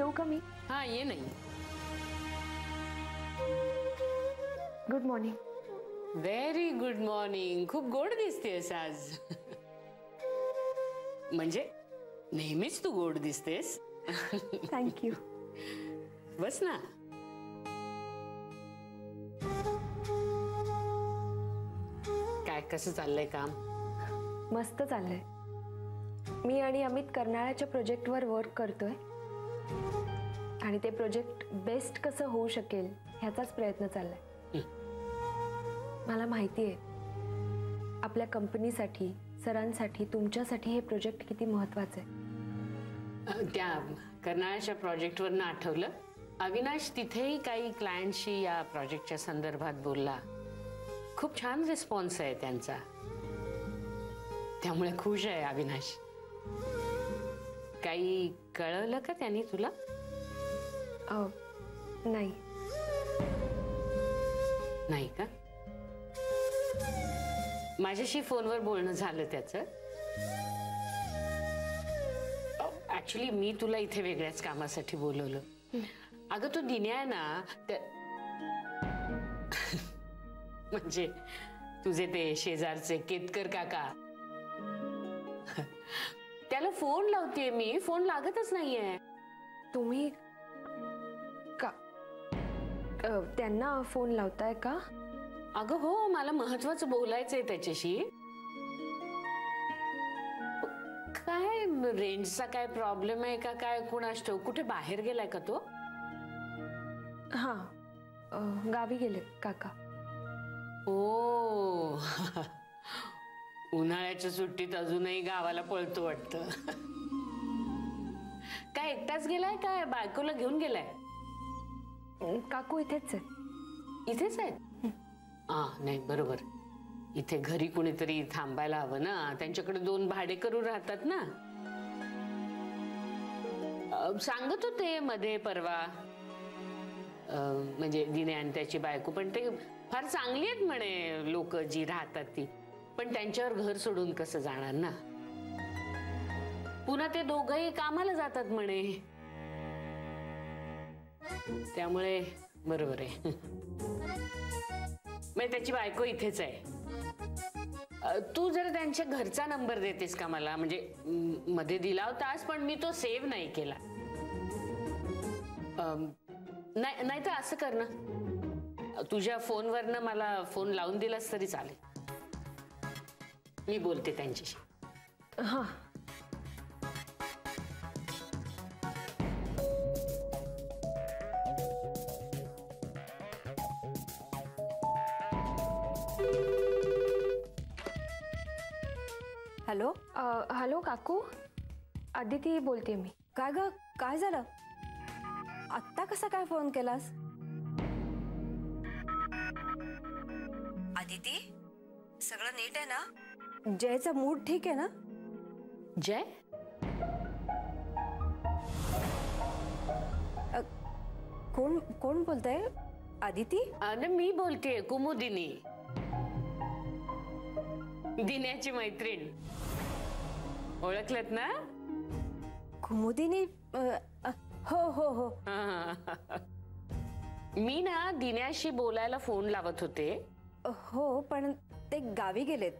येऊ का मी? हाँ ये नहीं। Good morning. Very good morning. खूप गोड दिसतेस आज. म्हणजे नेहमीच तू गोड दिसतेस. थँक्यू. बस ना. काय कसं चाललंय काम? मस्त चाललंय. मी आणि अमित कर्नाळ्याच्या प्रोजेक्टवर वर्क करतोय आणि ते प्रोजेक्ट बेस्ट कसं होऊ शकेल ह्याचाच प्रयत्न चाललाय. मला माहिती आहे आपल्या कंपनीसाठी, सरांसाठी, तुमच्यासाठी हे प्रोजेक्ट किती महत्त्वाचं आहे. त्या कर्नाळ्याच्या प्रोजेक्टवरनं आठवलं, अविनाश तिथेही काही क्लायंटशी या प्रोजेक्टच्या संदर्भात बोलला. खूप छान रिस्पॉन्स आहे त्यांचा. त्यामुळे खुश आहे अविनाश. काही कळवलं का त्यांनी तुला? नाही. नाही का? माझ्याशी फोनवर बोलणं झालं त्याचं. ऍक्च्युली मी तुला इथे वेगळ्याच कामासाठी बोलवलं. अगं तो दिन्या आहे ना, म्हणजे तुझे ते शेजारचे केतकर काका, त्याला फोन लावतेय मी, फोन लागतच नाहीये. तुम्ही का त्यांना फोन लावताय का? अगं हो, मला महत्वाचं बोलायचंय त्याच्याशी. काय रेंजचा काय प्रॉब्लेम आहे का काय कुणास ठाऊक. कुठे बाहेर गेलाय का तो? हा, गावी गेले काका. ओ उन्हाळ्याच्या सुट्टीत अजूनही गावाला पळतो वाटतं. काय एकटाच गेलाय काय बायकोला घेऊन गेलाय? काकू इथेच आहेत. इथेच आहेत? हा नाही बरोबर. इथे घरी कुणीतरी थांबायला हवं ना. त्यांच्याकडे 2 भाडेकरू राहतात ना. सांगत होते मध्ये परवा, म्हणजे दिने आणि त्याची बायको. पण ते फार चांगली आहेत म्हणे लोक जी राहतात ती. पण त्यांच्यावर घर सोडून कसं जाणार ना. पुन्हा ते दोघंही कामाला जातात म्हणे. त्यामुळे बरोबर आहे. म्हणजे त्याची बायको इथेच आहे. तू जर त्यांच्या घरचा नंबर देतेस का मला? म्हणजे मध्ये दिला होतास पण मी तो सेव्ह नाही केला. नाही तर असं कर ना, तुझ्या फोनवरनं मला फोन लावून दिलास तरी चालेल. मी बोलते त्यांच्याशी. हा. हॅलो. हॅलो काकू, आदिती बोलते मी. काय ग, काय झालं? आत्ता कसा काय फोन केलास? आदिती, सगळं नीट आहे ना? जयचा मूड ठीक आहे ना? जय? कोण कोण बोलतंय? आदिती? मी बोलतेय कुमुदिनी, दिन्याची मैत्रीण. ओळखलत ना? कुमुदिनी? हो हो हो. मी ना दिन्याशी बोलायला फोन लावत होते. हो, पण ते गावी गेलेत.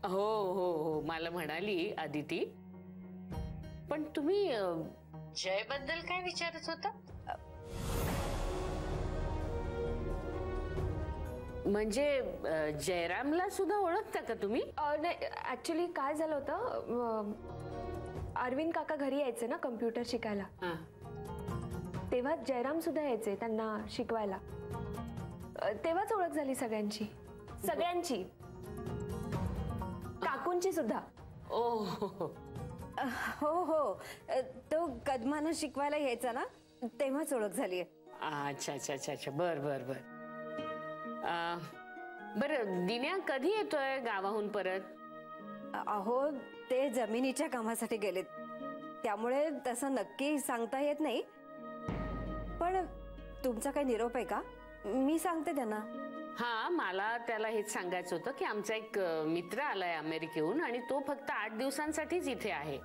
हो हो हो, मला म्हणाली आदिती. पण तुम्ही जय बद्दल काय विचारत होता? म्हणजे जयरामला सुद्धा ओळखता का तुम्ही? नाही, ऍक्च्युली काय झालं होतं, अरविंद काका घरी यायचे ना कम्प्युटर शिकायला. तेव्हा जयराम सुद्धा यायचे त्यांना शिकवायला. तेव्हाच ओळख झाली सगळ्यांची. काकूंची सुद्धा. ओ हो हो, तो कदमानं शिकवायला यायचा ना, तेव्हाच ओळख झाली. अच्छा अच्छा अच्छा अच्छा, बर बर बर. बरं, दिन्या कधी येतोय गावाहून परत? अहो, ते जमिनीच्या कामासाठी गेलेत, त्यामुळे तसं नक्की सांगता येत नाही. पण तुमचा काही निरोप आहे का? मी सांगते त्यांना. हा, मला त्याला हेच सांगायचं होतं की आमचा एक मित्र आलाय अमेरिकेहून आणि तो फक्त 8 दिवसांसाठीच इथे आहे.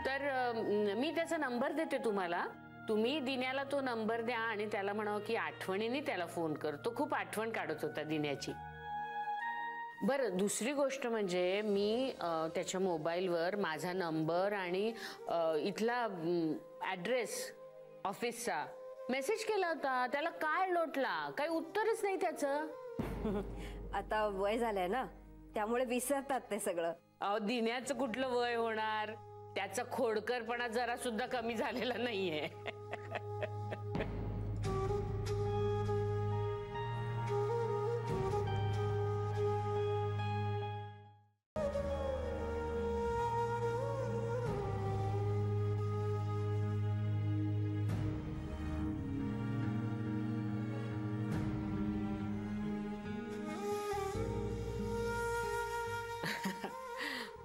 तर मी त्याचा नंबर देते तुम्हाला. तुम्ही दिन्याला तो नंबर द्या आणि त्याला म्हणावं की आठवणीने त्याला फोन कर. तो खूप आठवण काढत होता दिन्याची. बरं, दुसरी गोष्ट म्हणजे मी त्याच्या मोबाईलवर माझा नंबर आणि इथला ॲड्रेस ऑफिसचा मेसेज केला होता. त्याला काय लोटला, काही उत्तरच नाही त्याचं. आता वय झालंय ना, त्यामुळे विसरतात ते सगळं. अहो, दिन्याचं कुठलं वय होणार. त्याचा खोडकरपणा जरा सुद्धा कमी झालेला नाहीये.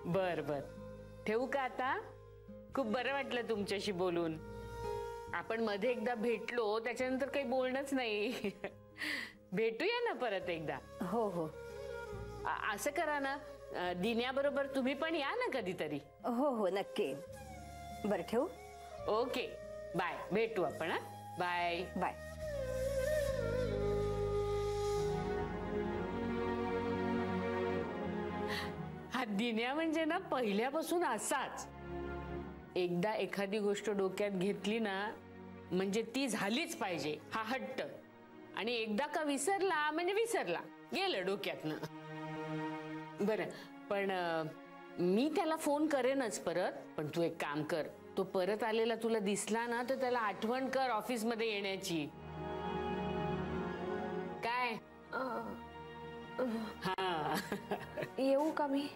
बर बर, ठेवू का आता? खूप बरं वाटलं तुमच्याशी बोलून. आपण मध्ये एकदा भेटलो, त्याच्यानंतर काही बोलणंच नाही. भेटूया ना परत एकदा. हो हो, असं करा ना, दिन्याबरोबर तुम्ही पण या ना कधीतरी. हो हो, नक्की. बरं, ठेवू? Okay, bye. भेटू आपण. हा, बाय बाय. हा दिन्या म्हणजे ना पहिल्यापासून असाच. एकदा एखादी गोष्ट डोक्यात घेतली ना म्हणजे ती झालीच पाहिजे, हा हट्ट. आणि एकदा का विसरला म्हणजे विसरला, गेलं डोक्यातनं. बरं, पण मी त्याला फोन करेनच परत. पण तू एक काम कर, तो परत आलेला तुला दिसला ना तर त्याला आठवण कर ऑफिसमध्ये येण्याची. काय? हा. येऊ का मी?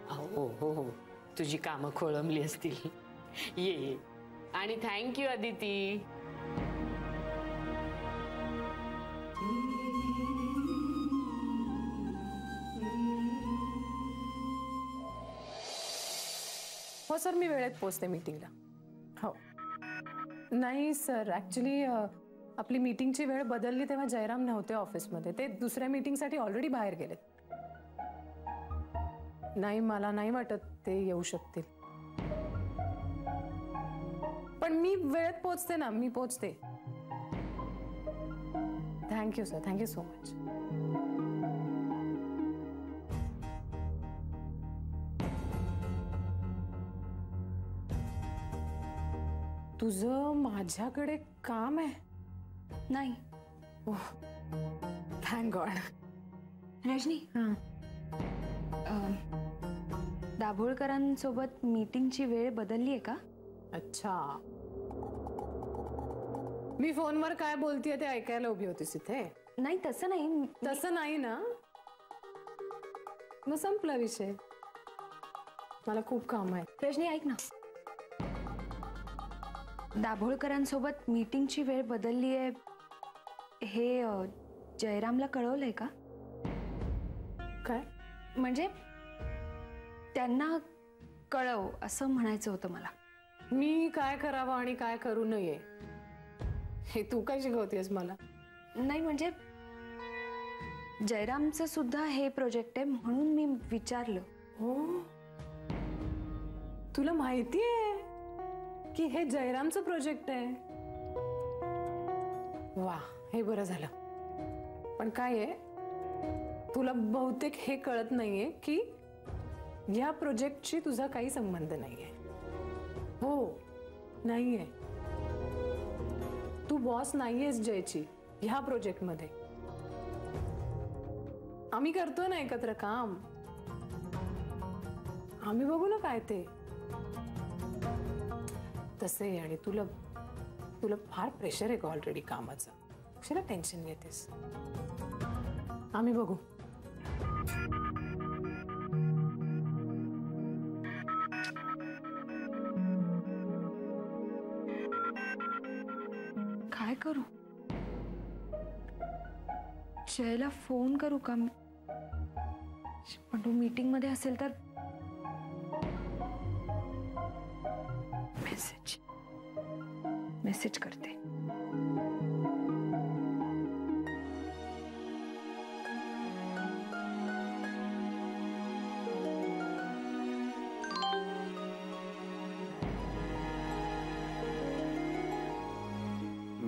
हो हो हो, तुझी कामं खोळंबली असतील. ये. आणि थँक्यू अदिती. हो सर, मी वेळेत पोहोचते मीटिंगला. हो. नाही सर, ॲक्च्युली आपली मीटिंगची वेळ बदलली तेव्हा जयराम नव्हते ऑफिसमध्ये. ते दुसऱ्या मीटिंगसाठी ऑलरेडी बाहेर गेलेत. नाही, मला नाही वाटत ते येऊ शकतील. पण मी वेळेत पोहोचते ना, मी पोहोचते. Thank you sir, thank you so much. तुझं माझ्याकडे काम आहे? नाही. Thank god. रजनी, दाभोळकरांसोबत मीटिंगची वेळ बदलली आहे का? अच्छा, मी फोनवर काय बोलतेय ते ऐकायला उभी होतीस इथे? नाही, तसं नाही. तसं नाही ना, मग संपला विषय. मला खूप काम आहे. रजनी, ऐक ना. दाभोळकरांसोबत मीटिंगची वेळ बदलली आहे हे जयरामला कळवलंय का? काय म्हणजे त्यांना कळव असं म्हणायचं होतं मला. मी काय करावं आणि काय करू नये हे तू काय शिकवतेस मला? नाही, म्हणजे जयरामचं सुद्धा हे प्रोजेक्ट आहे म्हणून मी विचारलं. हो, तुला माहिती आहे की हे जयरामचं प्रोजेक्ट आहे? वा, हे बरं झालं. पण काय आहे, तुला बहुतेक हे कळत नाहीये की या प्रोजेक्टशी तुझा काही संबंध नाहीये. हो, नाहीये. तू बॉस नाहीयेस जयची ह्या प्रोजेक्टमध्ये. आम्ही करतोय ना एकत्र काम, आम्ही बघू ना काय ते. तसे, आणि तुला फार प्रेशर आहे का ऑलरेडी कामाचं? कशाला टेन्शन घेतेस? आम्ही बघू. काय करू? जयला फोन करू का? पण तो मीटिंग मध्ये असेल तर. मेसेज करते.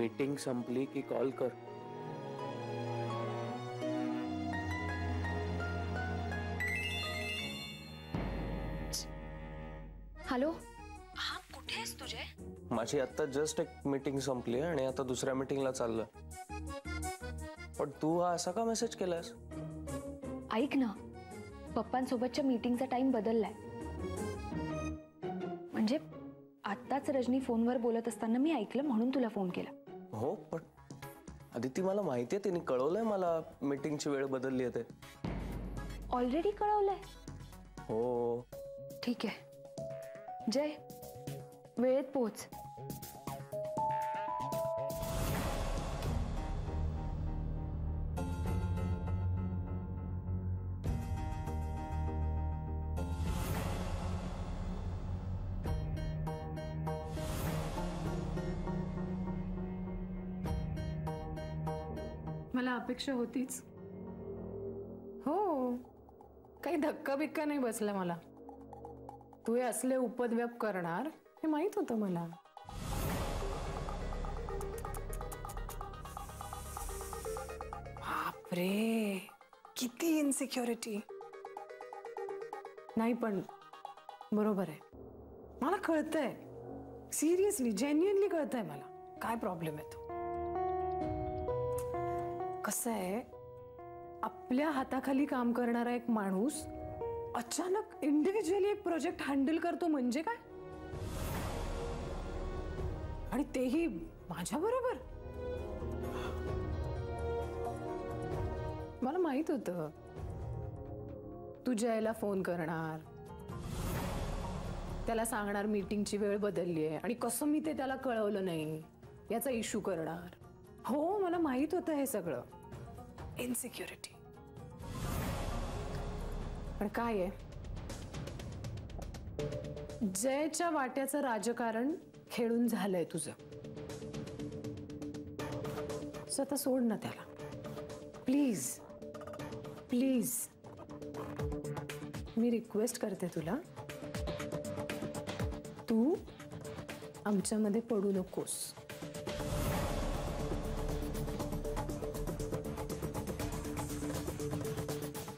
मीटिंग संपली की कॉल कर. हॅलो. हा, कुठे आहेस तुझे? माझी आता जस्ट एक मीटिंग संपली आणि आता दुसऱ्या मीटिंगला चाललोय. पण तू हा असा का मेसेज केलास? ऐक ना, पप्पांसोबतच्या मीटिंगचा टाइम बदललाय. म्हणजे आत्ताच रजनी फोनवर बोलत असताना मी ऐकलं म्हणून तुला फोन केला. हो, पण आदिती मला माहितीये, तिने कळवलंय मला मीटिंगची वेळ बदलली आहे ते. ऑलरेडी कळवलंय? हो. ठीक आहे. जय, वेळेत पोहोच. मला अपेक्षा होतीच. हो, काही धक्का बिक्का नाही बसला मला. तू हे असले उपद्व्याप करणार हे माहित होतं मला. बापरे, किती इनसिक्युरिटी. नाही पण बरोबर आहे, मला कळतंय. सिरियसली, जेन्युइनली कळतंय मला काय प्रॉब्लेम आहे तो. कसं आहे, आपल्या हाताखाली काम करणारा एक माणूस अचानक इंडिव्हिज्युअली एक प्रोजेक्ट हँडल करतो म्हणजे काय, आणि तेही माझ्या बरोबर. मला माहित होतं तू जयला फोन करणार, त्याला सांगणार मीटिंगची वेळ बदलली आहे आणि कसं मी ते त्याला कळवलं नाही याचा इश्यू करणार. हो, मला माहित होतं हे सगळं. इनसिक्युरिटी. पण काय आहे, जयच्या वाट्याचं राजकारण खेळून झालंय तुझं. स्वतः सोड ना त्याला, प्लीज प्लीज. मी रिक्वेस्ट करते तुला, तू आमच्यामध्ये पडू नकोस.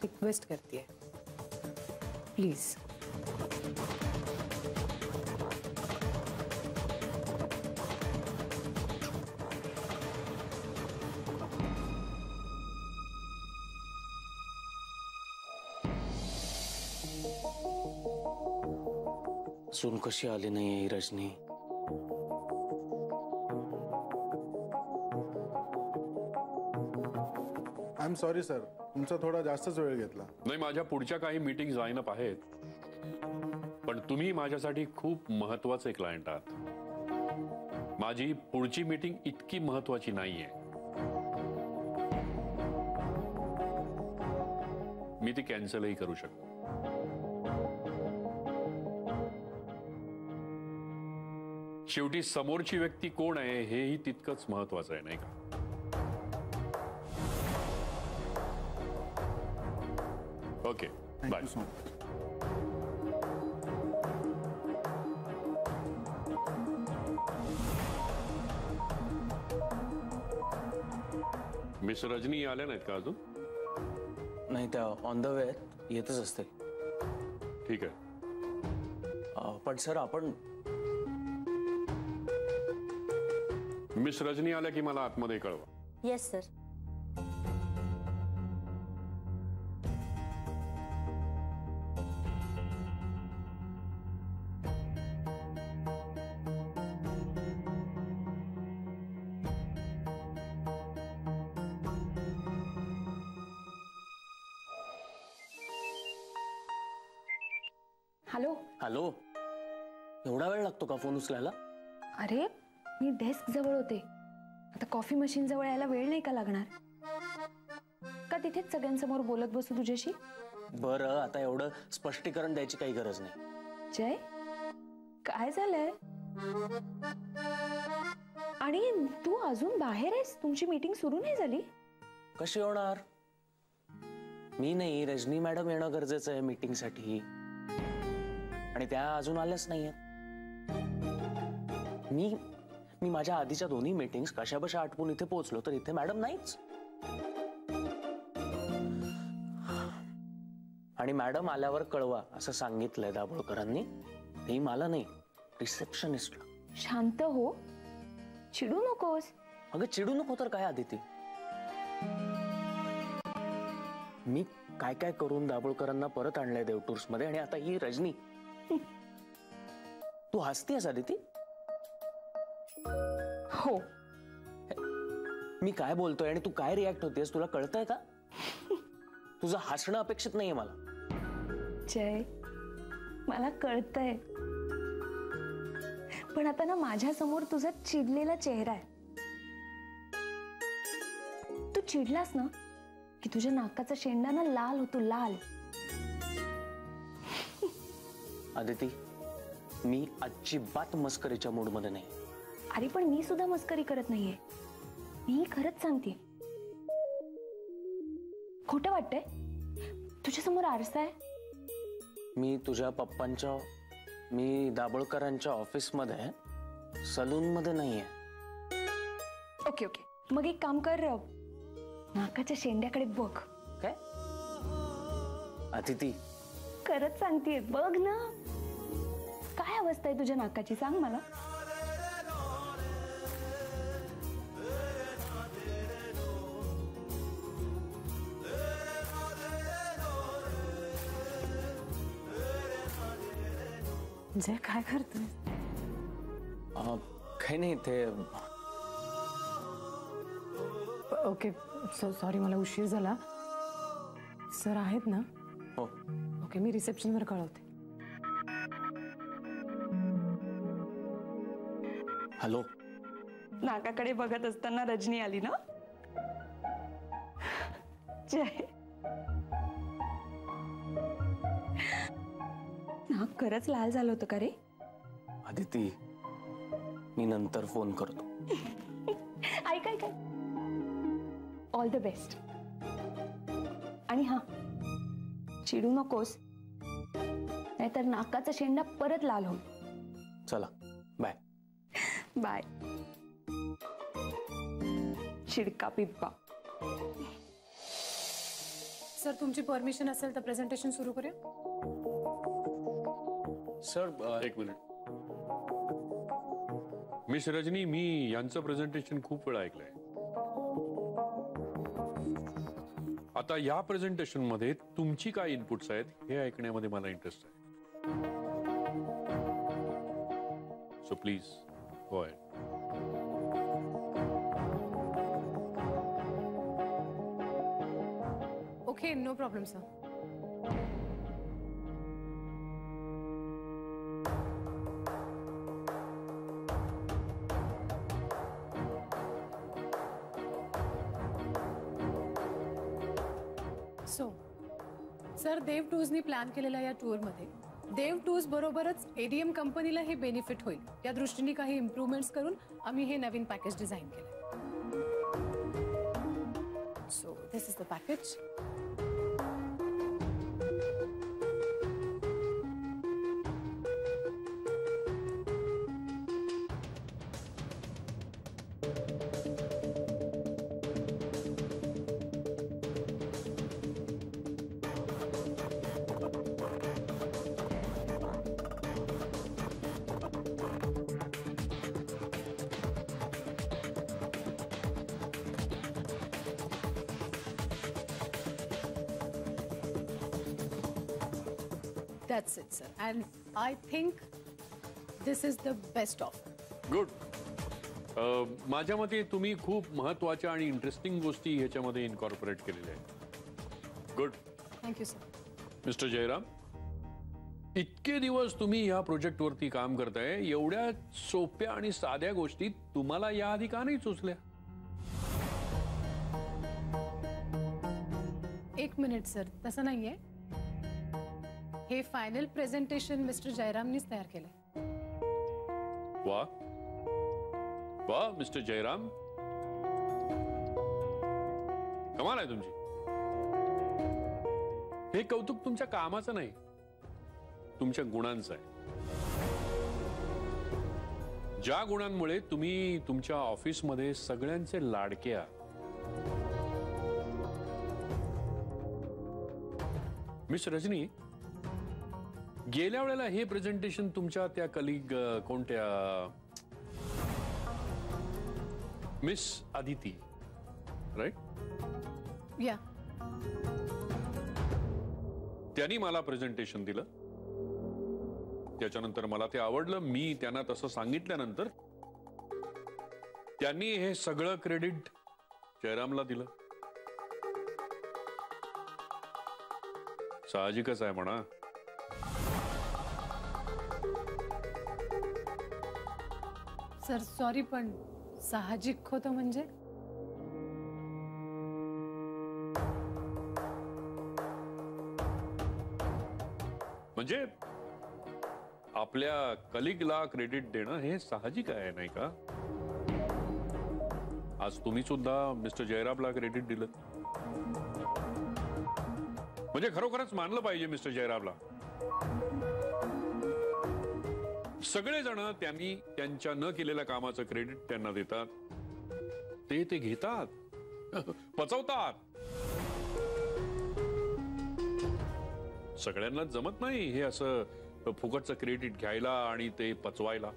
रिक्वेस्ट करते प्लीज. सून कशी आली नाही ही Rajni. I am sorry sir, तुमचा थोडा जास्तच वेळ घेतला. नाही, माझ्या पुढच्या काही मीटिंग लाईनअप आहेत, पण तुम्ही माझ्यासाठी खूप महत्वाचे क्लायंट आहात. माझी पुढची मीटिंग इतकी महत्वाची नाहीये, मी ती कॅन्सलही करू शकतो. शेवटी समोरची व्यक्ती कोण आहे हेही तितकंच महत्वाचं आहे, नाही का? Okay, bye. Thank you so much. Miss Rajani आल्या नाहीत का अजून? नाही, त्या ऑन द वे येतच असते. ठीक आहे. पण सर, आपण मिस रजनी आल्या की मला आतमध्ये कळवा. Yes sir. हॅलो. हॅलो. एवढा वेळ लागतो का फोन उचलायला? अरे, मी डेस्क जवळ होते. आता कॉफी मशीन जवळ यायला वेळ नाही का लागणार? का तिथेच सगळ्यांसमोर बोलत बसू तुझ्याशी? बरं, आता एवढं स्पष्टीकरण द्यायची काही गरज नाही. जय, काय झालंय? आणि तू अजून बाहेर आहेस? तुमची मीटिंग सुरू नाही झाली? कशी होणार? मी नाही, रजनी मॅडम येणं गरजेचं आहे मीटिंगसाठी, आणि त्या अजून आल्याच नाहीयेत. मी माझ्या आधीच्या दोन्ही मीटिंग्स कशाबशा आटपून इथे पोहोचलो, तर इथे मॅडम नाहीच. आणि मॅडम आल्यावर कळवा असं सांगितलंय दाभोळकरांनी. तेही मला नाही, रिसेप्शनिस्टला. शांत हो, चिडू नकोस. अगं चिडू नको तर काय आदिती, मी काय काय करून दाभोळकरांना परत आणलंय देवटूर्स मध्ये, आणि आता ही रजनी. तू हसतीयस आदिती? हो. मी काय बोलतोय आणि तू काय रिॲक्ट होतेस तुला कळतंय का? तुझं हसणं अपेक्षित नाहीये मला. जय, मला कळतंय, पण आता ना माझ्या समोर तुझा चिडलेला चेहरा आहे. तू चिडलास ना की तुझ्या नाकाचा शेंडा ना लाल होतो, लाल. आदिती, मी अजिबात मस्करीच्या मूड मध्ये नाही. अरे पण मी सुद्धा मस्करी करत नाहीये, मी खरंच सांगते. खोटं वाटतंय? तुझ्या समोर आरसा आहे. मी दाभोळकरांच्या ऑफिस मध्ये, सलून मध्ये नाहीये. ओके ओके, मग एक काम कर, नाकाच्या शेंड्याकडे बघ. काय अदिती? खरंच सांगतेय, बघ ना. काय अवस्था आहे तुझ्या नाकाची, सांग मला. जय, काय करतोय? काही नाही ते. ओके, सॉरी, मला उशीर झाला. सर आहेत ना? हो. ओके, मी रिसेप्शनवर कळवते. हॅलो. नाकाकडे बघत असताना रजनी आली ना. जय, नाक खरंच लाल झालं होतं का रे? आदिती, मी नंतर फोन करतो. ऐक ऐक, ऑल द बेस्ट. आणि हा, चिडू नकोस, नाहीतर नाकाचा शेंडा परत लाल होईल. चला, बाय. बाय. चिडका पिप्पा. सर, तुमची परमिशन असेल तर प्रेझेंटेशन सुरू करूया. सर एक मिनिट. मिस रजनी, मी यांचं प्रेझेंटेशन खूप वेळा ऐकलंय. आता या प्रेझेंटेशन मध्ये तुमची काय इनपुट्स आहेत हे ऐकण्यामध्ये मला इंटरेस्ट आहे. So please go ahead. Okay, no problem sir. Sir, Dev टूर्सनी प्लॅन केलेल्या या टूरमध्ये देव टूर्स बरोबरच एडीएम कंपनीला हे बेनिफिट होईल या दृष्टीने काही इम्प्रूव्हमेंट्स करून आम्ही हे नवीन पॅकेज डिझाईन केलं. So this is the package. That's it, sir. And I think this is the best offer. Good. माझ्या मते तुम्ही खूप महत्वाच्या आणि इंटरेस्टिंग गोष्टी ह्याच्यामध्ये इनकॉर्पोरेट केलेल्या आहेत. Good. Thank you, sir. Mister Jairam, इतके दिवस तुम्ही ह्या प्रोजेक्ट वरती काम करताय, एवढ्या सोप्या आणि साध्या गोष्टी तुम्हाला याआधी का नाही सुचल्या? एक मिनिट सर, तसं नाहीये. हे फायनल प्रेझेंटेशन मिस्टर जयरामनीच तयार केलंय. वा वा मिस्टर जयराम, कमाल आहे तुमची. हे कौतुक तुमच्या कामाचं नाही, तुमच्या गुणांचं आहे. ज्या गुणांमुळे तुम्ही तुमच्या ऑफिसमध्ये सगळ्यांचे लाडके आहात. मिस रजनी, गेल्या वेळेला हे प्रेझेंटेशन तुमच्या त्या कलिग कोणत्या मिस आदिती, राईट? या त्यांनी मला प्रेझेंटेशन दिलं. त्याच्यानंतर मला ते आवडलं. मी त्यांना तसं सांगितल्यानंतर त्यांनी हे सगळं क्रेडिट जयरामला दिलं. साहजिकच आहे म्हणा. सर सॉरी, पण साहजिक होतं म्हणजे? म्हणजे आपल्या कलिगला क्रेडिट देणं हे साहजिक आहे, नाही का? आज तुम्ही सुद्धा मिस्टर जयरामला क्रेडिट दिलं म्हणजे खरोखरच मानलं पाहिजे मिस्टर जयरामला. सगळेजण त्यांनी त्यांच्या न केलेल्या कामाचं क्रेडिट त्यांना देतात. ते घेतात, पचवतात. सगळ्यांना जमत नाही हे असं फुकटचं क्रेडिट घ्यायला आणि ते पचवायला.